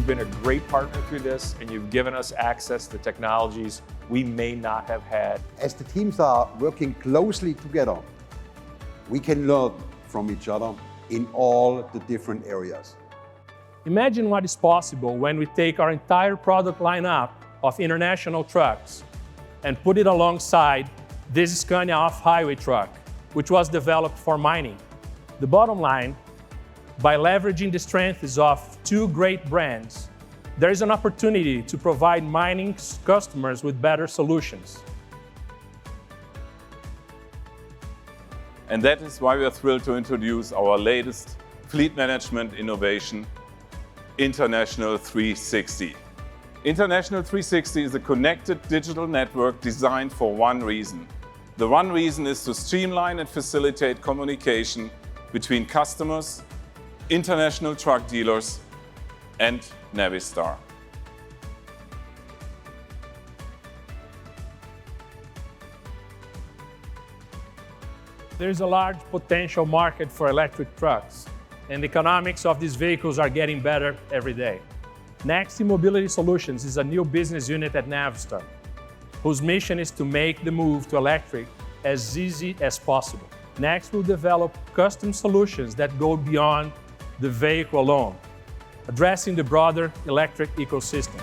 been a great partner through this, and you've given us access to technologies we may not have had. As the teams are working closely together, we can learn from each other in all the different areas. Imagine what is possible when we take our entire product lineup of international trucks and put it alongside this Scania off-highway truck, which was developed for mining. The bottom line, by leveraging the strengths of two great brands, there is an opportunity to provide mining customers with better solutions. And that is why we are thrilled to introduce our latest fleet management innovation, International 360. International 360 is a connected digital network designed for one reason. The one reason is to streamline and facilitate communication between customers, international truck dealers, and Navistar. There is a large potential market for electric trucks, and the economics of these vehicles are getting better every day. NACV Mobility Solutions is a new business unit at Navistar, whose mission is to make the move to electric as easy as possible. NACV will develop custom solutions that go beyond the vehicle alone, addressing the broader electric ecosystem.